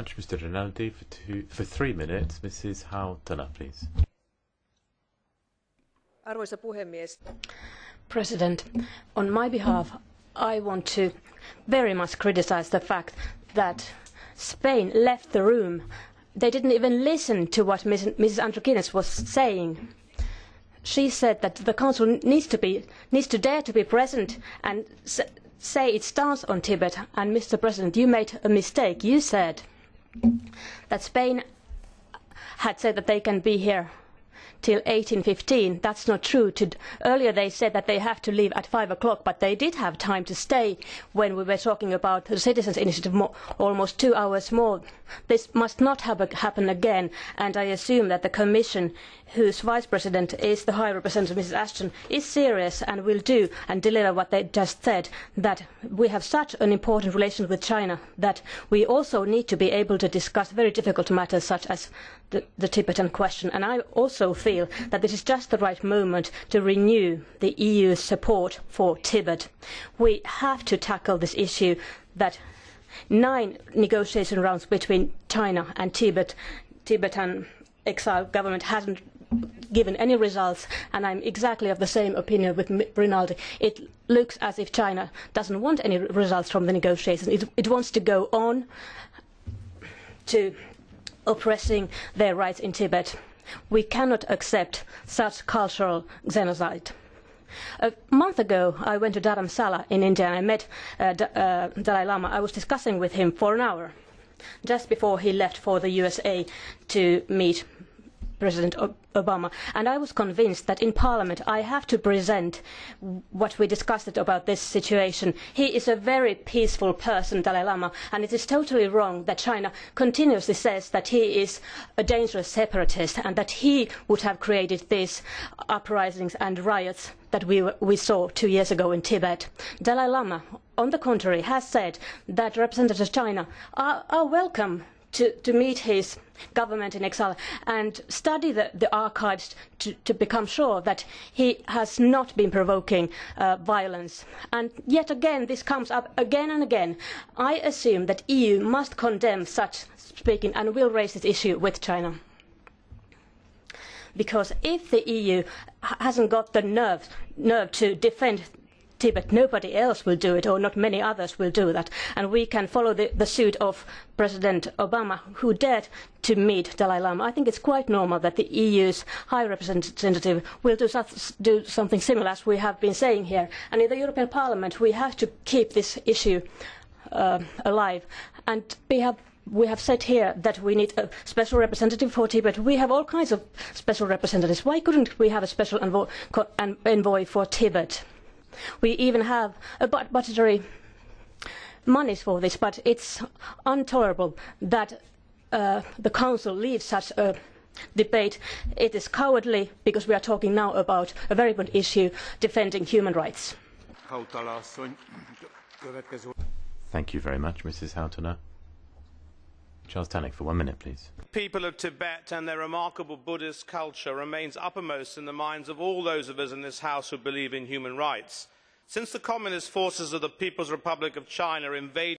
much, Mr. Rinaldi. For 3 minutes, Mrs. Hautala, please. Arvoisa puhemies. President, on my behalf, I want to very much criticize the fact that Spain left the room. They didn't even listen to what Mrs. Andrikienes was saying. She said that the Council needs to dare to be present and say its stance on Tibet. And Mr. President, you made a mistake. You said that Spain had said that they can be here till 1815. That's not true. Earlier they said that they have to leave at 5 o'clock, but they did have time to stay when we were talking about the Citizens' Initiative almost 2 hours more. This must not happen again, and I assume that the Commission, whose Vice President is the High Representative Mrs. Ashton, is serious and will do and deliver what they just said, that we have such an important relation with China that we also need to be able to discuss very difficult matters such as the Tibetan question. And I also feel that this is just the right moment to renew the EU's support for Tibet. We have to tackle this issue that 9 negotiation rounds between China and Tibetan exile government hasn't given any results, and I'm exactly of the same opinion with Rinaldi. It looks as if China doesn't want any results from the negotiations. It wants to go on to oppressing their rights in Tibet. We cannot accept such cultural genocide. A month ago, I went to Dharamsala in India and I met Dalai Lama. I was discussing with him for an hour, just before he left for the USA to meet President Obama, and I was convinced that in Parliament I have to present what we discussed about this situation. He is a very peaceful person, Dalai Lama, and it is totally wrong that China continuously says that he is a dangerous separatist and that he would have created these uprisings and riots that we saw 2 years ago in Tibet. Dalai Lama, on the contrary, has said that representatives of China are welcome to meet his government in exile and study the archives to become sure that he has not been provoking violence. And yet again, this comes up again and again. I assume that the EU must condemn such speaking and will raise this issue with China. Because if the EU hasn't got the nerve to defend Tibet, nobody else will do it, or not many others will do that. And we can follow the suit of President Obama, who dared to meet Dalai Lama. I think it's quite normal that the EU's High Representative will do something similar, as we have been saying here. And in the European Parliament, we have to keep this issue alive. And we have said here that we need a special representative for Tibet. We have all kinds of special representatives. Why couldn't we have a special envoy for Tibet? We even have budgetary monies for this, but it's intolerable that the Council leaves such a debate. It is cowardly because we are talking now about a very important issue, defending human rights. Thank you very much, Mrs. Hautala. Charles Tannock for 1 minute, please. The people of Tibet and their remarkable Buddhist culture remains uppermost in the minds of all those of us in this House who believe in human rights. Since the Communist forces of the People's Republic of China invaded